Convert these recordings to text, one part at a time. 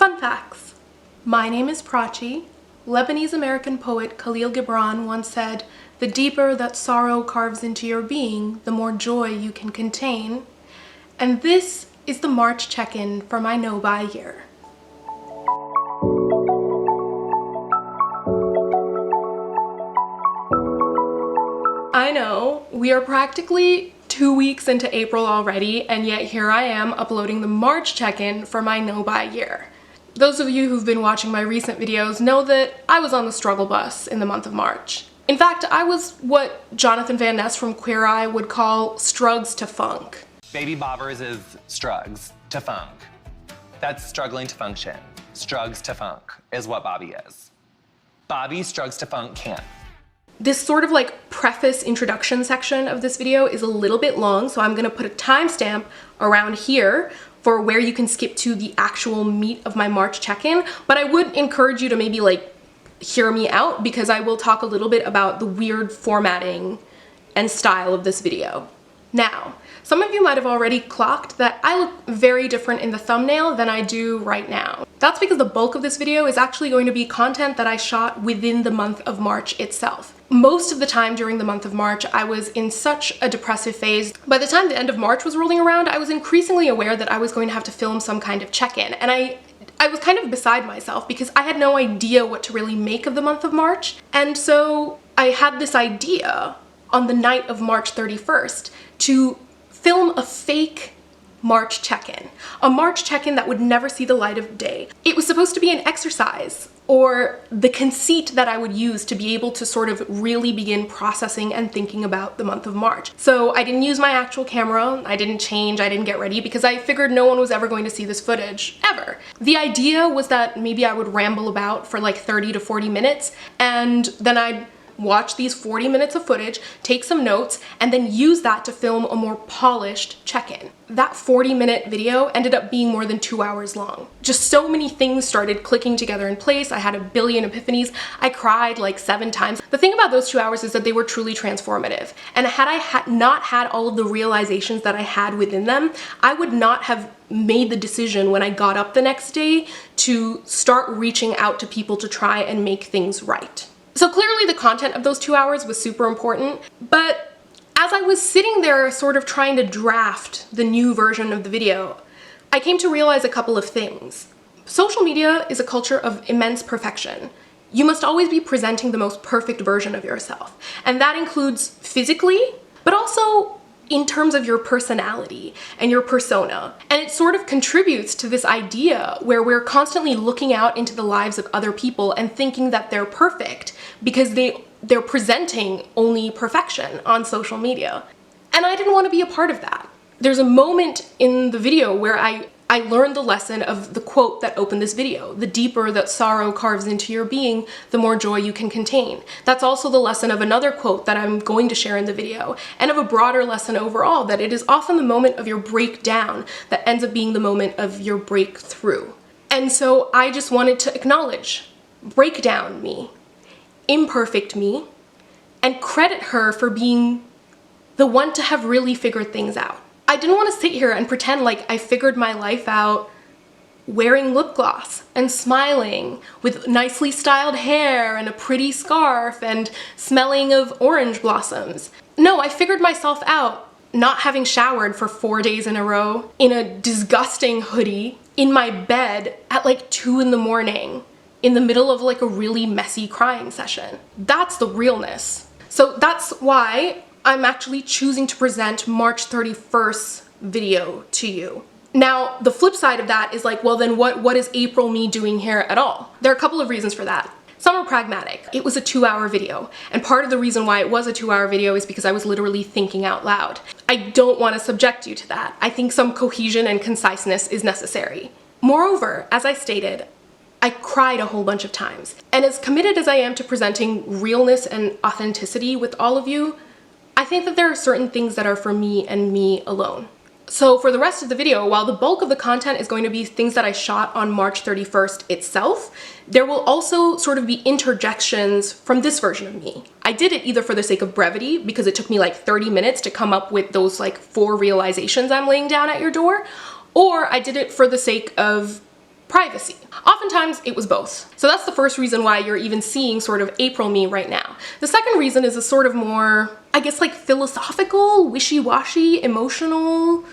Fun facts. My name is Prachi. Lebanese-American poet Khalil Gibran once said, "The deeper that sorrow carves into your being, the more joy you can contain." And this is the March check-in for my no-buy year. I know, we are practically 2 weeks into April already, and yet here I am uploading the March check-in for my no-buy year. Those of you who've been watching my recent videos know that I was on the struggle bus in the month of March. In fact, I was what Jonathan Van Ness from Queer Eye would call strugs to funk. Baby bobbers is strugs to funk. That's struggling to function. Strugs to funk is what Bobby is. Bobby strugs to funk can't. This sort of like preface introduction section of this video is a little bit long, so I'm gonna put a timestamp around here for where you can skip to the actual meat of my March check-in, but I would encourage you to maybe like hear me out because I will talk a little bit about the weird formatting and style of this video. Now, some of you might have already clocked that I look very different in the thumbnail than I do right now. That's because the bulk of this video is actually going to be content that I shot within the month of March itself. Most of the time during the month of March, I was in such a depressive phase. By the time the end of March was rolling around, I was increasingly aware that I was going to have to film some kind of check-in, and I was kind of beside myself because I had no idea what to really make of the month of March. And so I had this idea on the night of March 31st to film a fake March check-in. A March check-in that would never see the light of day. It was supposed to be an exercise, or the conceit that I would use to be able to sort of really begin processing and thinking about the month of March. So I didn't use my actual camera, I didn't change, I didn't get ready because I figured no one was ever going to see this footage, ever. The idea was that maybe I would ramble about for like 30 to 40 minutes and then I'd watch these 40 minutes of footage, take some notes, and then use that to film a more polished check-in. That 40-minute video ended up being more than 2 hours long. Just so many things started clicking together in place. I had a billion epiphanies. I cried like 7 times. The thing about those 2 hours is that they were truly transformative. And had I not had all of the realizations that I had within them, I would not have made the decision when I got up the next day to start reaching out to people to try and make things right. So clearly the content of those 2 hours was super important, but as I was sitting there sort of trying to draft the new version of the video, I came to realize a couple of things. Social media is a culture of immense perfection. You must always be presenting the most perfect version of yourself, and that includes physically, but also in terms of your personality and your persona. And it sort of contributes to this idea where we're constantly looking out into the lives of other people and thinking that they're perfect because they're presenting only perfection on social media. And I didn't want to be a part of that. There's a moment in the video where I learned the lesson of the quote that opened this video. The deeper that sorrow carves into your being, the more joy you can contain. That's also the lesson of another quote that I'm going to share in the video, and of a broader lesson overall, that it is often the moment of your breakdown that ends up being the moment of your breakthrough. And so I just wanted to acknowledge breakdown me, imperfect me, and credit her for being the one to have really figured things out. I didn't want to sit here and pretend like I figured my life out wearing lip gloss and smiling with nicely styled hair and a pretty scarf and smelling of orange blossoms. No, I figured myself out not having showered for 4 days in a row, in a disgusting hoodie, in my bed at like 2 in the morning, in the middle of like a really messy crying session. That's the realness. So that's why I'm actually choosing to present March 31st video to you. Now, the flip side of that is like, well then what is April me doing here at all? There are a couple of reasons for that. Some are pragmatic. It was a 2-hour video, and part of the reason why it was a 2-hour video is because I was literally thinking out loud. I don't want to subject you to that. I think some cohesion and conciseness is necessary. Moreover, as I stated, I cried a whole bunch of times. And as committed as I am to presenting realness and authenticity with all of you, I think that there are certain things that are for me and me alone. So for the rest of the video, while the bulk of the content is going to be things that I shot on March 31st itself, there will also sort of be interjections from this version of me. I did it either for the sake of brevity, because it took me like 30 minutes to come up with those like 4 realizations I'm laying down at your door, or I did it for the sake of privacy. Oftentimes it was both. So that's the first reason why you're even seeing sort of April me right now. The second reason is a sort of more, I guess, like philosophical, wishy-washy, emotional,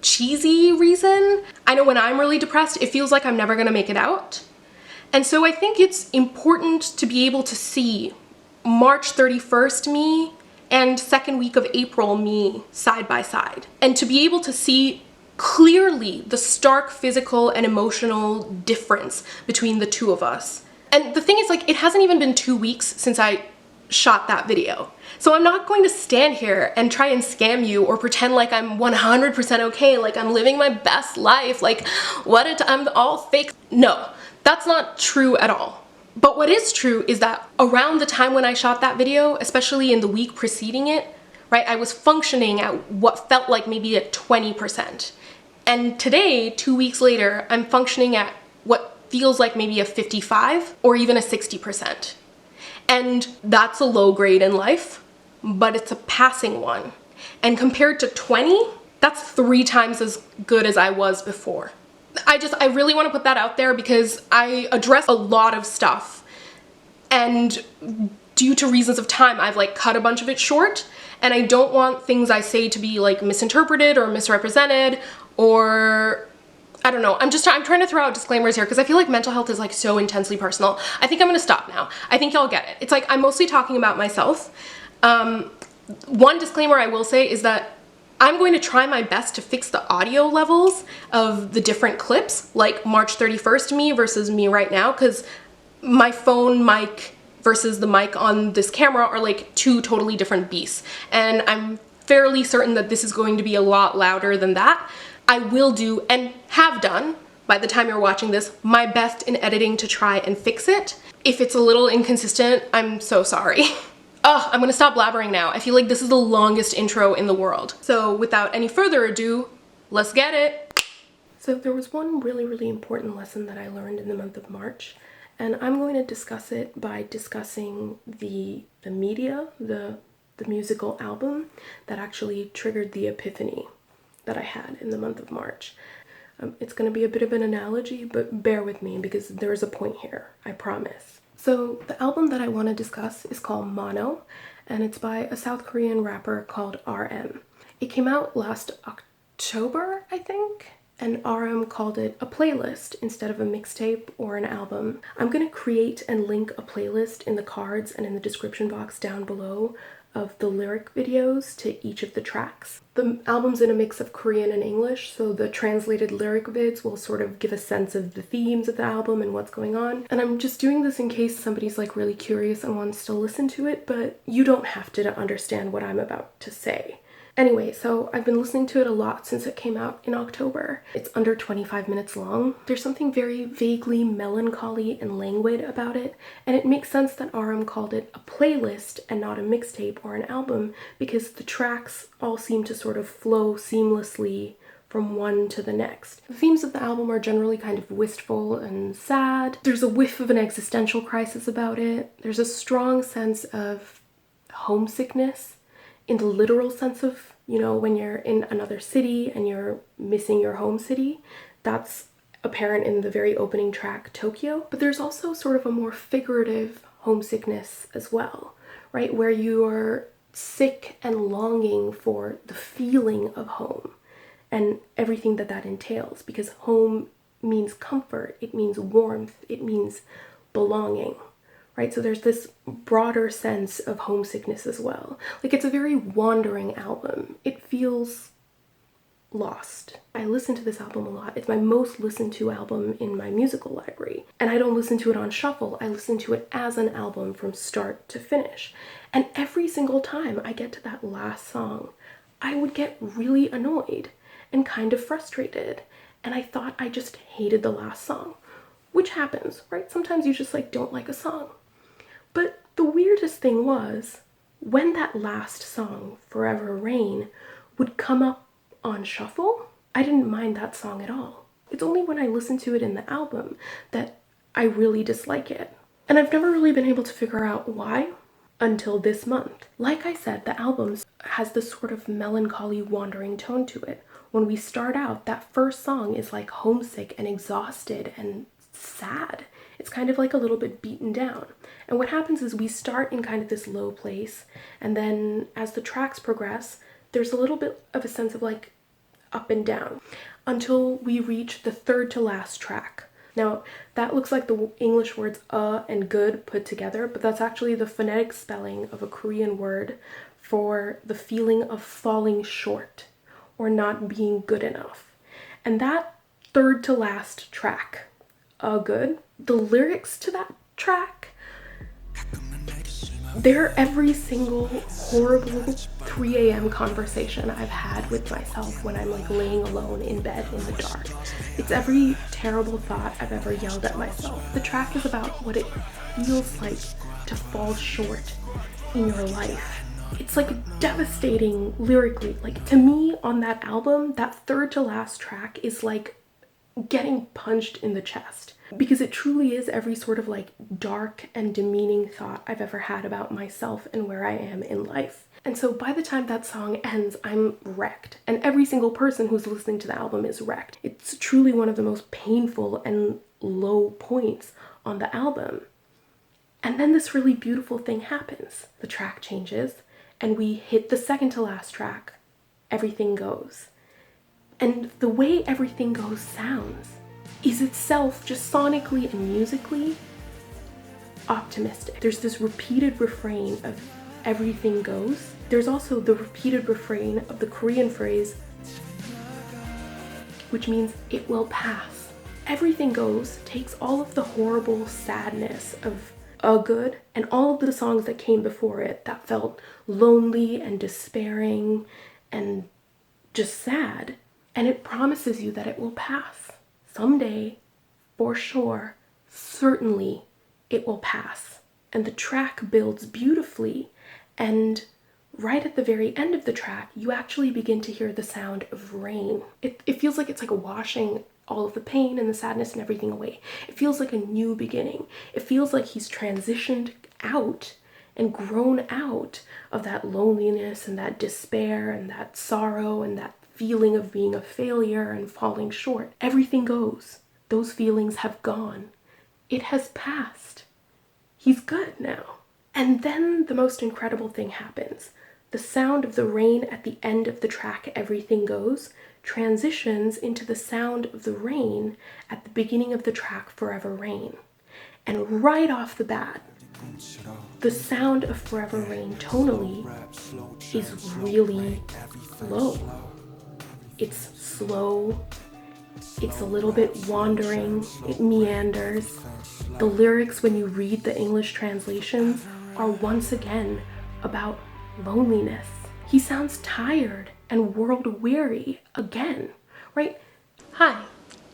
cheesy reason. I know when I'm really depressed, it feels like I'm never gonna make it out. And so I think it's important to be able to see March 31st me and second week of April me side by side. And to be able to see clearly the stark physical and emotional difference between the two of us. And the thing is, like, it hasn't even been 2 weeks since I shot that video. So I'm not going to stand here and try and scam you or pretend like I'm 100% okay, like I'm living my best life, like I'm all fake. No, that's not true at all. But what is true is that around the time when I shot that video, especially in the week preceding it, right, I was functioning at what felt like maybe a 20%. And today, 2 weeks later, I'm functioning at what feels like maybe a 55 or even a 60%. And that's a low grade in life, but it's a passing one. And compared to 20, that's 3 times as good as I was before. I really want to put that out there because I address a lot of stuff, and due to reasons of time, I've like cut a bunch of it short, and I don't want things I say to be like misinterpreted or misrepresented, or I don't know. I'm trying to throw out disclaimers here because I feel like mental health is like so intensely personal. I think I'm gonna stop now. I think y'all get it. It's like I'm mostly talking about myself. One disclaimer I will say is that I'm going to try my best to fix the audio levels of the different clips, like March 31st me versus me right now, because my phone mic versus the mic on this camera are like 2 totally different beasts. And I'm fairly certain that this is going to be a lot louder than that. I will do, and have done, by the time you're watching this, my best in editing to try and fix it. If it's a little inconsistent, I'm so sorry. Ugh, I'm gonna stop blabbering now. I feel like this is the longest intro in the world. So without any further ado, let's get it. So there was one really, really important lesson that I learned in the month of March, and I'm going to discuss it by discussing the media, the musical album that actually triggered the epiphany that I had in the month of March. It's gonna be a bit of an analogy, but bear with me because there's a point here, I promise. So the album that I want to discuss is called Mono, and it's by a South Korean rapper called RM. It came out last October, I think, and RM called it a playlist instead of a mixtape or an album. I'm gonna create and link a playlist in the cards and in the description box down below of the lyric videos to each of the tracks. The album's in a mix of Korean and English, so the translated lyric vids will sort of give a sense of the themes of the album and what's going on. And I'm just doing this in case somebody's like really curious and wants to listen to it, but you don't have to understand what I'm about to say. Anyway, so I've been listening to it a lot since it came out in October. It's under 25 minutes long. There's something very vaguely melancholy and languid about it, and it makes sense that RM called it a playlist and not a mixtape or an album because the tracks all seem to sort of flow seamlessly from one to the next. The themes of the album are generally kind of wistful and sad. There's a whiff of an existential crisis about it. There's a strong sense of homesickness, in the literal sense of, you know, when you're in another city and you're missing your home city. That's apparent in the very opening track, Tokyo. But there's also sort of a more figurative homesickness as well, right? Where you are sick and longing for the feeling of home and everything that that entails, because home means comfort, it means warmth, it means belonging. Right, so there's this broader sense of homesickness as well. Like, it's a very wandering album. It feels lost. I listen to this album a lot. It's my most listened to album in my musical library. And I don't listen to it on shuffle. I listen to it as an album from start to finish. And every single time I get to that last song, I would get really annoyed and kind of frustrated. And I thought I just hated the last song, which happens, right? Sometimes you just like don't like a song. But the weirdest thing was, when that last song, Forever Rain, would come up on shuffle, I didn't mind that song at all. It's only when I listen to it in the album that I really dislike it. And I've never really been able to figure out why until this month. Like I said, the album has this sort of melancholy, wandering tone to it, when we start out, that first song is like homesick and exhausted and sad. It's kind of like a little bit beaten down. And what happens is we start in kind of this low place, and then as the tracks progress, there's a little bit of a sense of like up and down until we reach the third to last track. Now, that looks like the English words and good put together, but that's actually the phonetic spelling of a Korean word for the feeling of falling short or not being good enough. And that third to last track, good, the lyrics to that track, they're every single horrible 3 a.m. conversation I've had with myself when I'm like laying alone in bed in the dark. It's every terrible thought I've ever yelled at myself. The track is about what it feels like to fall short in your life. It's like devastating lyrically. Like to me on that album, that third to last track is like getting punched in the chest, because it truly is every sort of like dark and demeaning thought I've ever had about myself and where I am in life. And so by the time that song ends, I'm wrecked. And every single person who's listening to the album is wrecked. It's truly one of the most painful and low points on the album. And then this really beautiful thing happens. The track changes and we hit the second to last track, Everything Goes. And the way Everything Goes sounds is itself just sonically and musically optimistic. There's this repeated refrain of everything goes. There's also the repeated refrain of the Korean phrase, which means it will pass. Everything Goes takes all of the horrible sadness of Good and all of the songs that came before it that felt lonely and despairing and just sad, and it promises you that it will pass. Someday, for sure, certainly, it will pass. And the track builds beautifully, and right at the very end of the track, you actually begin to hear the sound of rain. It feels like it's like washing all of the pain and the sadness and everything away. It feels like a new beginning. It feels like he's transitioned out and grown out of that loneliness and that despair and that sorrow and that feeling of being a failure and falling short. Everything goes. Those feelings have gone. It has passed. He's good now. And then the most incredible thing happens. The sound of the rain at the end of the track, Everything Goes, transitions into the sound of the rain at the beginning of the track, Forever Rain. And right off the bat, the sound of Forever Rain tonally is really low. It's slow, it's a little bit wandering, it meanders. The lyrics, when you read the English translations, are once again about loneliness. He sounds tired and world-weary again, right? Hi,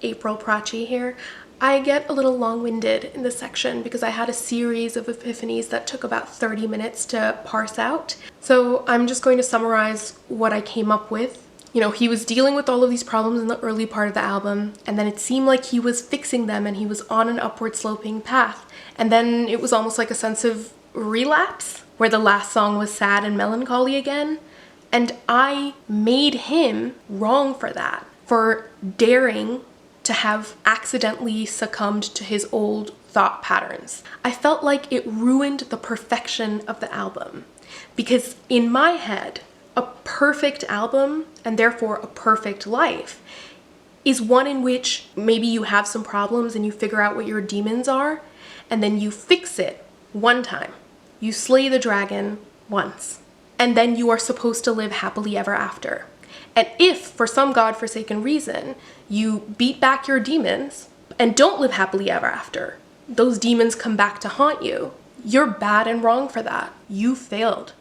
April Prachi here. I get a little long-winded in this section because I had a series of epiphanies that took about 30 minutes to parse out. So I'm just going to summarize what I came up with. You know, he was dealing with all of these problems in the early part of the album, and then it seemed like he was fixing them and he was on an upward sloping path. And then it was almost like a sense of relapse, where the last song was sad and melancholy again. And I made him wrong for that, for daring to have accidentally succumbed to his old thought patterns. I felt like it ruined the perfection of the album, because in my head, a perfect album, and therefore a perfect life, is one in which maybe you have some problems and you figure out what your demons are, and then you fix it one time. You slay the dragon once, and then you are supposed to live happily ever after. And if, for some godforsaken reason, you beat back your demons and don't live happily ever after, those demons come back to haunt you, you're bad and wrong for that. You failed.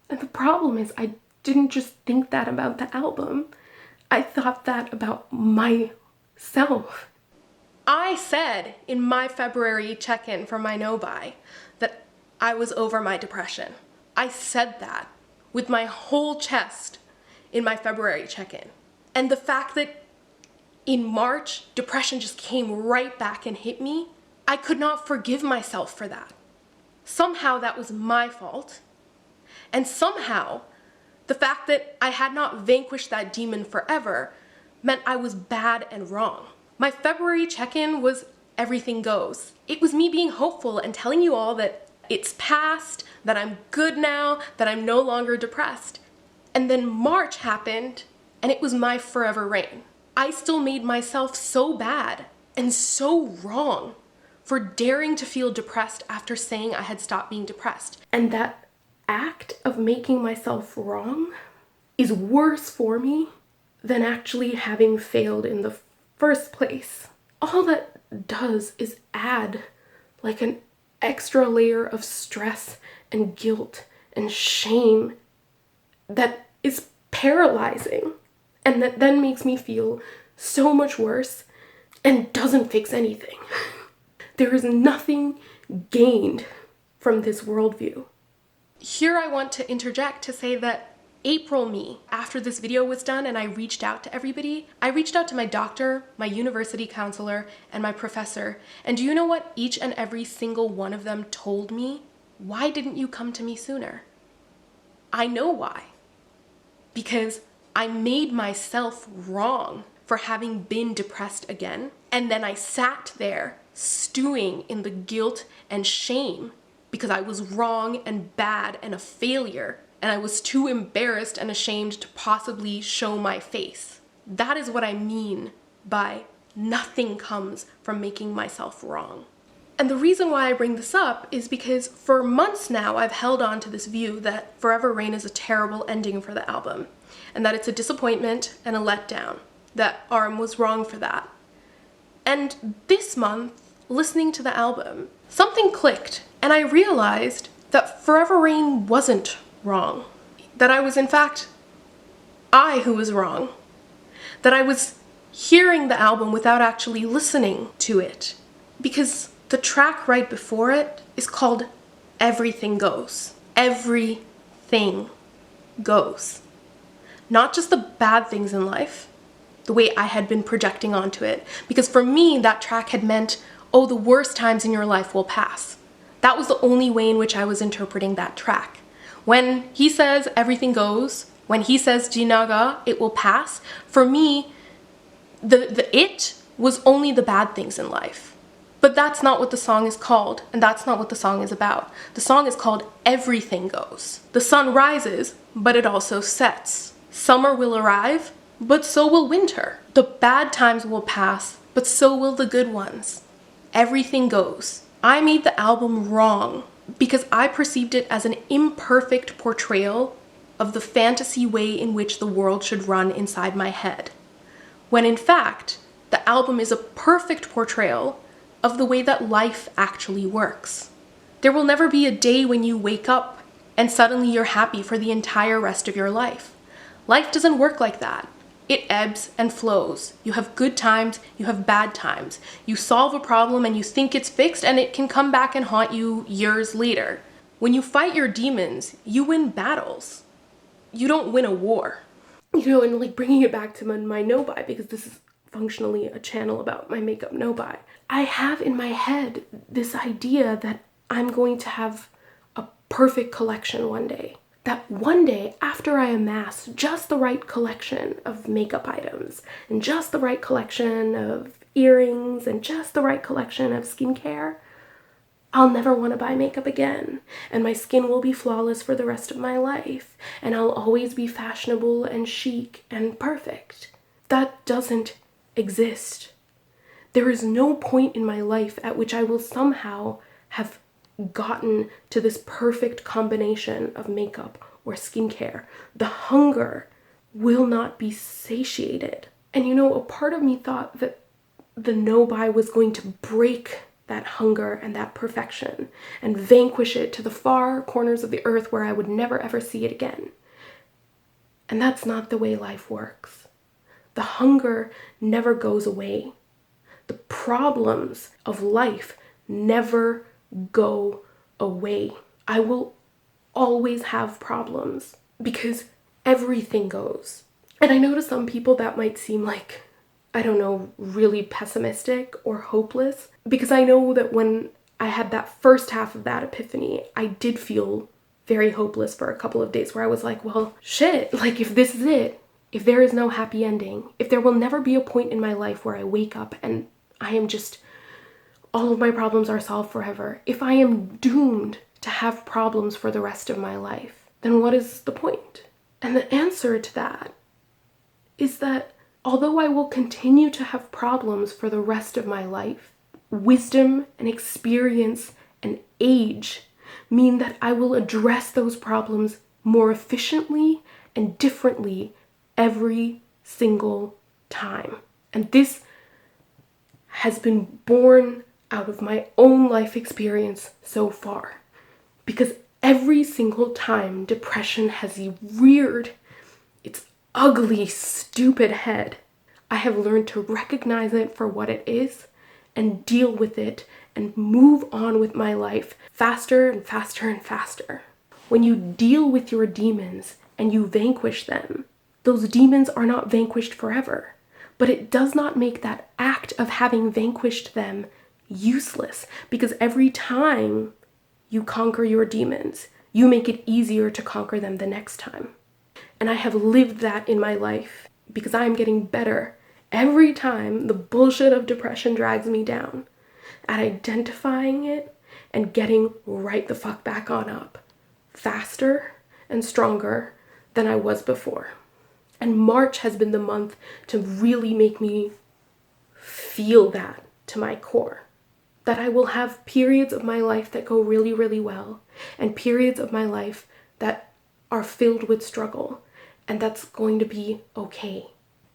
And the problem is, I didn't just think that about the album. I thought that about myself. I said in my February check-in for my no-buy that I was over my depression. I said that with my whole chest in my February check-in. And the fact that in March, depression just came right back and hit me, I could not forgive myself for that. Somehow that was my fault. And somehow the fact that I had not vanquished that demon forever meant I was bad and wrong. My February check-in was everything goes. It was me being hopeful and telling you all that it's past, that I'm good now, that I'm no longer depressed. And then March happened, and it was my forever rain. I still made myself so bad and so wrong for daring to feel depressed after saying I had stopped being depressed. And that act of making myself wrong is worse for me than actually having failed in the first place. All that does is add like an extra layer of stress and guilt and shame that is paralyzing, and that then makes me feel so much worse and doesn't fix anything. There is nothing gained from this worldview. Here I want to interject to say that April me, after this video was done and I reached out to everybody, I reached out to my doctor, my university counselor, and my professor. And do you know what each and every single one of them told me? Why didn't you come to me sooner? I know why. Because I made myself wrong for having been depressed again. And then I sat there stewing in the guilt and shame because I was wrong and bad and a failure, and I was too embarrassed and ashamed to possibly show my face. That is what I mean by nothing comes from making myself wrong. And the reason why I bring this up is because for months now I've held on to this view that Forever Rain is a terrible ending for the album, and that it's a disappointment and a letdown, that Arm was wrong for that. And this month, listening to the album, something clicked, and I realized that Forever Rain wasn't wrong. That I was, in fact, I who was wrong. That I was hearing the album without actually listening to it. Because the track right before it is called Everything Goes. Everything goes. Not just the bad things in life, the way I had been projecting onto it. Because for me, that track had meant, oh, the worst times in your life will pass. That was the only way in which I was interpreting that track. When he says everything goes, when he says Jinaga, it will pass, for me, the it was only the bad things in life. But that's not what the song is called, and that's not what the song is about. The song is called Everything Goes. The sun rises, but it also sets. Summer will arrive, but so will winter. The bad times will pass, but so will the good ones. Everything goes. I made the album wrong because I perceived it as an imperfect portrayal of the fantasy way in which the world should run inside my head. When in fact, the album is a perfect portrayal of the way that life actually works. There will never be a day when you wake up and suddenly you're happy for the entire rest of your life. Life doesn't work like that. It ebbs and flows. You have good times, you have bad times. You solve a problem and you think it's fixed, and it can come back and haunt you years later. When you fight your demons, you win battles. You don't win a war. You know, and like bringing it back to my no-buy, because this is functionally a channel about my makeup no-buy. I have in my head this idea that I'm going to have a perfect collection one day. That one day, after I amass just the right collection of makeup items, and just the right collection of earrings, and just the right collection of skincare, I'll never want to buy makeup again, and my skin will be flawless for the rest of my life, and I'll always be fashionable and chic and perfect. That doesn't exist. There is no point in my life at which I will somehow have gotten to this perfect combination of makeup or skincare. The hunger will not be satiated. And you know, a part of me thought that the no-buy was going to break that hunger and that perfection and vanquish it to the far corners of the earth where I would never ever see it again. And that's not the way life works. The hunger never goes away. The problems of life never go away. I will always have problems because everything goes. And I know to some people that might seem like, I don't know, really pessimistic or hopeless, because I know that when I had that first half of that epiphany, I did feel very hopeless for a couple of days where I was like, well, shit, like if this is it, if there is no happy ending, if there will never be a point in my life where I wake up and I am just, all of my problems are solved forever, if I am doomed to have problems for the rest of my life, then what is the point? And the answer to that is that although I will continue to have problems for the rest of my life, wisdom and experience and age mean that I will address those problems more efficiently and differently every single time. And this has been born out of my own life experience so far. Because every single time depression has reared its ugly, stupid head, I have learned to recognize it for what it is and deal with it and move on with my life faster and faster and faster. When you deal with your demons and you vanquish them, those demons are not vanquished forever. But it does not make that act of having vanquished them useless, because every time you conquer your demons, you make it easier to conquer them the next time. And I have lived that in my life because I am getting better every time the bullshit of depression drags me down at identifying it and getting right the fuck back on up, faster and stronger than I was before. And March has been the month to really make me feel that to my core. That I will have periods of my life that go really, really well, and periods of my life that are filled with struggle, and that's going to be okay.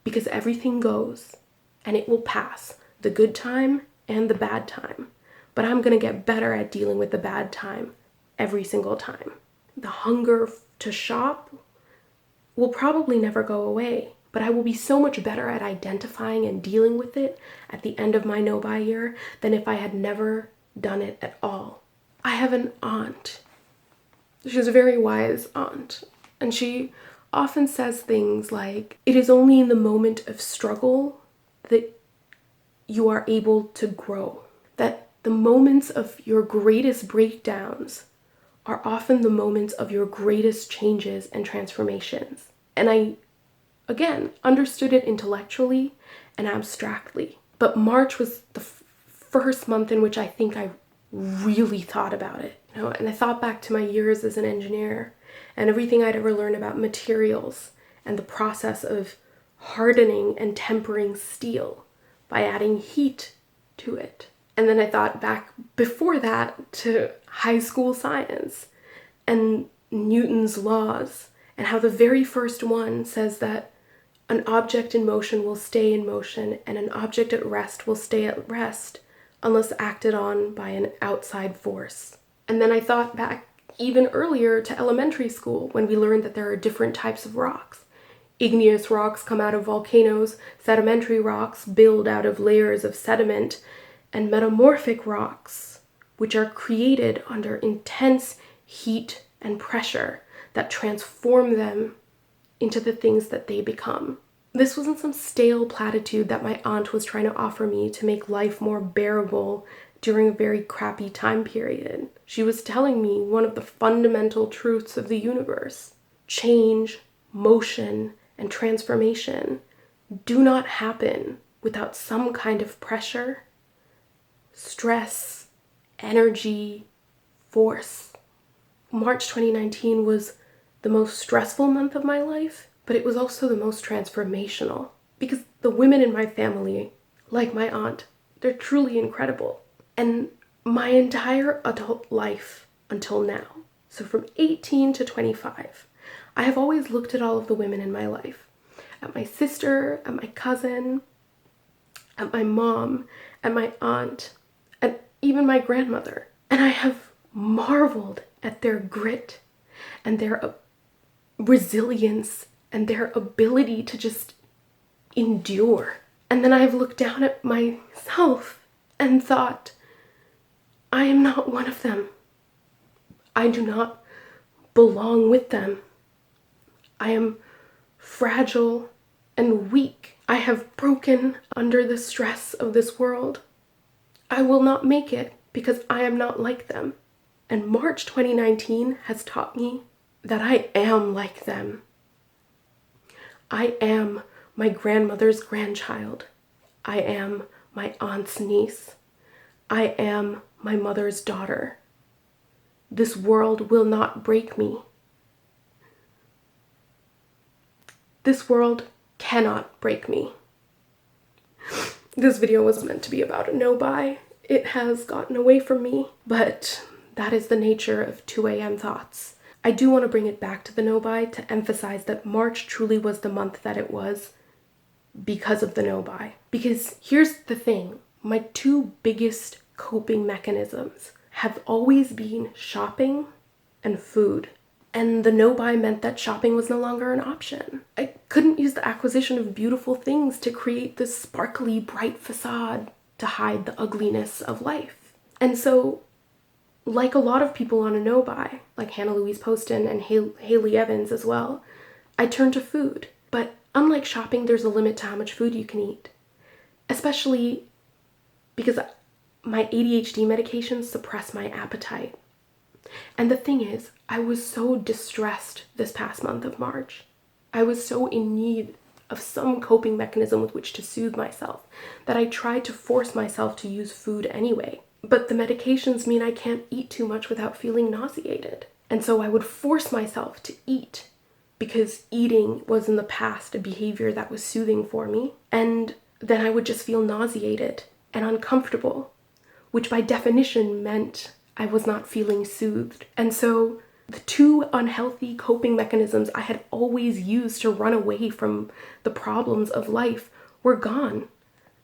Because everything goes, and it will pass, the good time and the bad time. But I'm going to get better at dealing with the bad time every single time. The hunger to shop will probably never go away, but I will be so much better at identifying and dealing with it at the end of my no-buy year than if I had never done it at all. I have an aunt. She's a very wise aunt, and she often says things like, it is only in the moment of struggle that you are able to grow. That the moments of your greatest breakdowns are often the moments of your greatest changes and transformations. And I, again, understood it intellectually and abstractly. But March was the first month in which I think I really thought about it. And I thought back to my years as an engineer and everything I'd ever learned about materials and the process of hardening and tempering steel by adding heat to it. And then I thought back before that to high school science and Newton's laws and how the very first one says that an object in motion will stay in motion and an object at rest will stay at rest unless acted on by an outside force. And then I thought back even earlier to elementary school when we learned that there are different types of rocks. Igneous rocks come out of volcanoes, sedimentary rocks build out of layers of sediment, and metamorphic rocks, which are created under intense heat and pressure that transform them into the things that they become. This wasn't some stale platitude that my aunt was trying to offer me to make life more bearable during a very crappy time period. She was telling me one of the fundamental truths of the universe. Change, motion, and transformation do not happen without some kind of pressure, stress, energy, force. March 2019 was the most stressful month of my life, but it was also the most transformational because the women in my family, like my aunt, they're truly incredible. And my entire adult life until now, so from 18 to 25, I have always looked at all of the women in my life, at my sister, at my cousin, at my mom, at my aunt, at even my grandmother. And I have marveled at their grit and their resilience and their ability to just endure. And then I've looked down at myself and thought, I am not one of them. I do not belong with them. I am fragile and weak. I have broken under the stress of this world. I will not make it because I am not like them. And March 2019 has taught me that I am like them. I am my grandmother's grandchild. I am my aunt's niece. I am my mother's daughter. This world will not break me. This world cannot break me. This video was meant to be about a no-buy. It has gotten away from me, but that is the nature of 2 a.m. thoughts. I do want to bring it back to the no-buy to emphasize that March truly was the month that it was because of the no-buy. Because here's the thing, my 2 biggest coping mechanisms have always been shopping and food. And the no-buy meant that shopping was no longer an option. I couldn't use the acquisition of beautiful things to create this sparkly, bright facade to hide the ugliness of life. And so, like a lot of people on a no-buy, like Hannah Louise Poston and Haley Evans as well, I turned to food. But unlike shopping, there's a limit to how much food you can eat. Especially because my ADHD medications suppress my appetite. And the thing is, I was so distressed this past month of March. I was so in need of some coping mechanism with which to soothe myself that I tried to force myself to use food anyway. But the medications mean I can't eat too much without feeling nauseated. And so I would force myself to eat because eating was in the past a behavior that was soothing for me. And then I would just feel nauseated and uncomfortable, which by definition meant I was not feeling soothed. And so the 2 unhealthy coping mechanisms I had always used to run away from the problems of life were gone.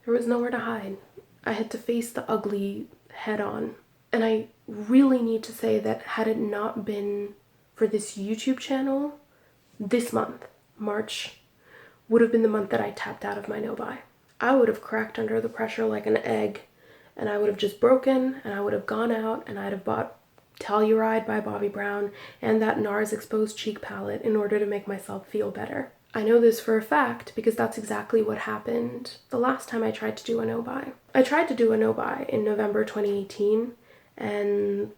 There was nowhere to hide. I had to face the ugly head on. And I really need to say that had it not been for this YouTube channel, this month, March, would have been the month that I tapped out of my no-buy. I would have cracked under the pressure like an egg, and I would have just broken, and I would have gone out, and I'd have bought Telluride by Bobbi Brown and that NARS Exposed Cheek palette in order to make myself feel better. I know this for a fact because that's exactly what happened the last time I tried to do a no-buy. I tried to do a no-buy in November 2018, and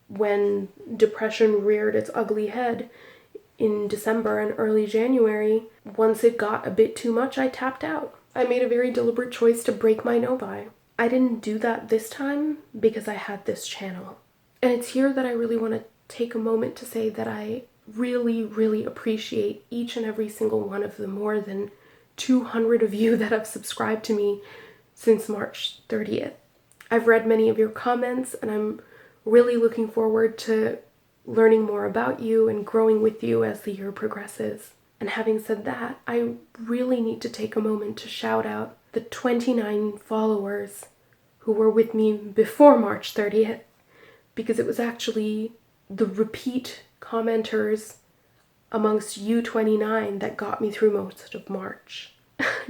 when depression reared its ugly head in December and early January, once it got a bit too much, I tapped out. I made a very deliberate choice to break my no-buy. I didn't do that this time because I had this channel. And it's here that I really want to take a moment to say that I really, really appreciate each and every single one of the more than 200 of you that have subscribed to me since March 30th. I've read many of your comments, and I'm really looking forward to learning more about you and growing with you as the year progresses. And having said that, I really need to take a moment to shout out the 29 followers who were with me before March 30th, because it was actually the repeat commenters amongst you 29 that got me through most of March.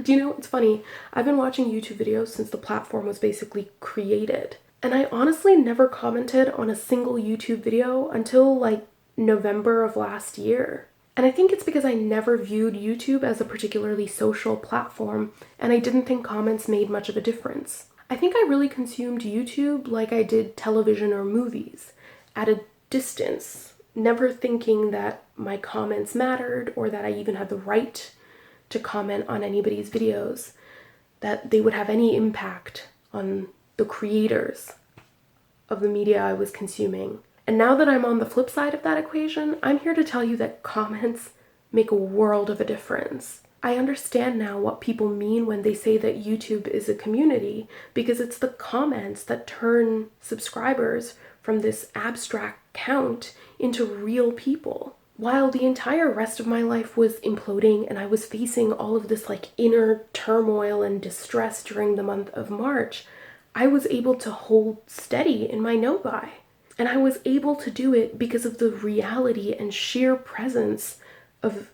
Do you know what's funny? I've been watching YouTube videos since the platform was basically created, and I honestly never commented on a single YouTube video until like November of last year. And I think it's because I never viewed YouTube as a particularly social platform, and I didn't think comments made much of a difference. I think I really consumed YouTube like I did television or movies, at a distance, never thinking that my comments mattered or that I even had the right to comment on anybody's videos, that they would have any impact on the creators of the media I was consuming. And now that I'm on the flip side of that equation, I'm here to tell you that comments make a world of a difference. I understand now what people mean when they say that YouTube is a community, because it's the comments that turn subscribers from this abstract count into real people. While the entire rest of my life was imploding and I was facing all of this like inner turmoil and distress during the month of March, I was able to hold steady in my no-buy. And I was able to do it because of the reality and sheer presence of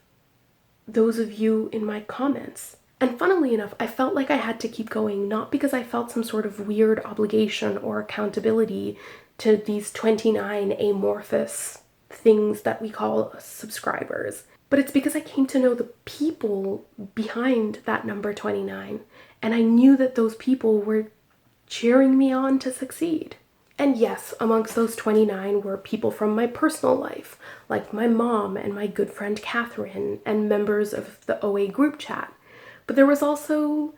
those of you in my comments. And funnily enough, I felt like I had to keep going, not because I felt some sort of weird obligation or accountability to these 29 amorphous things that we call subscribers, but it's because I came to know the people behind that number 29, and I knew that those people were cheering me on to succeed. And yes, amongst those 29 were people from my personal life, like my mom and my good friend Catherine, and members of the OA group chat. But there was also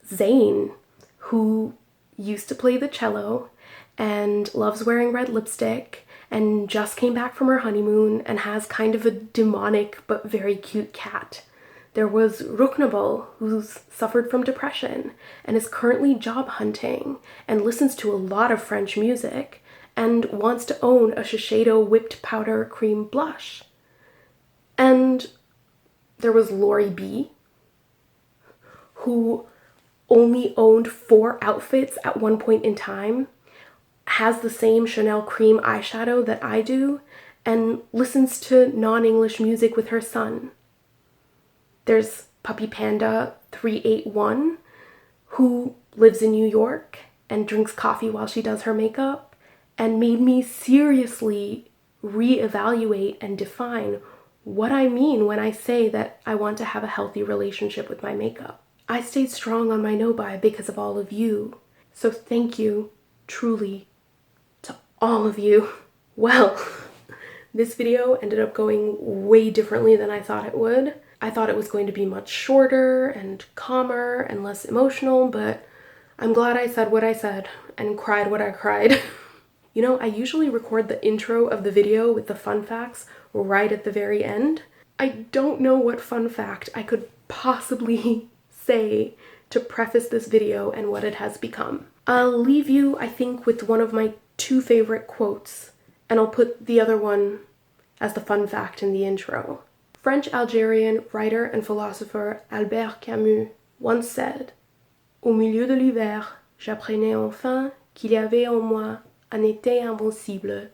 Zane, who used to play the cello and loves wearing red lipstick and just came back from her honeymoon and has kind of a demonic but very cute cat. There was Ruknabal, who's suffered from depression and is currently job hunting and listens to a lot of French music and wants to own a Shiseido whipped powder cream blush. And there was Lori B, who only owned 4 outfits at one point in time, has the same Chanel cream eyeshadow that I do, and listens to non-English music with her son. There's Puppy Panda 381, who lives in New York and drinks coffee while she does her makeup, and made me seriously reevaluate and define what I mean when I say that I want to have a healthy relationship with my makeup. I stayed strong on my no-buy because of all of you. So thank you, truly, to all of you. Well, this video ended up going way differently than I thought it would. I thought it was going to be much shorter and calmer and less emotional, but I'm glad I said what I said and cried what I cried. You know, I usually record the intro of the video with the fun facts right at the very end. I don't know what fun fact I could possibly say to preface this video and what it has become. I'll leave you, I think, with one of my 2 favorite quotes, and I'll put the other one as the fun fact in the intro. French-Algerian writer and philosopher Albert Camus once said, "Au milieu de l'hiver, j'apprenais enfin qu'il y avait en moi un été invincible."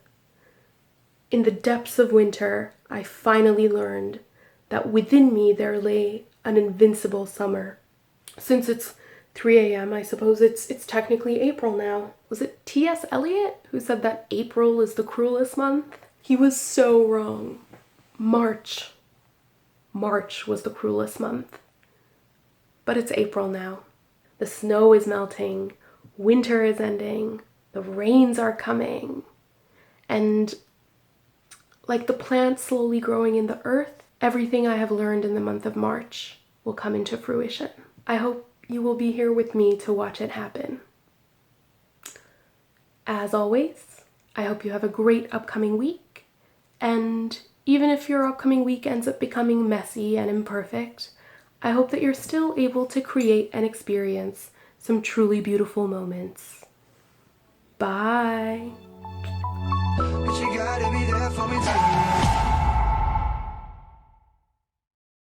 In the depths of winter, I finally learned that within me there lay an invincible summer. Since it's 3 a.m., I suppose it's technically April now. Was it T.S. Eliot who said that April is the cruelest month? He was so wrong. March was the cruelest month. But it's April now. The snow is melting, winter is ending, the rains are coming, and like the plants slowly growing in the earth, everything I have learned in the month of March will come into fruition. I hope you will be here with me to watch it happen. As always, I hope you have a great upcoming week, and even if your upcoming week ends up becoming messy and imperfect, I hope that you're still able to create and experience some truly beautiful moments. Bye! But you gotta be there for me too.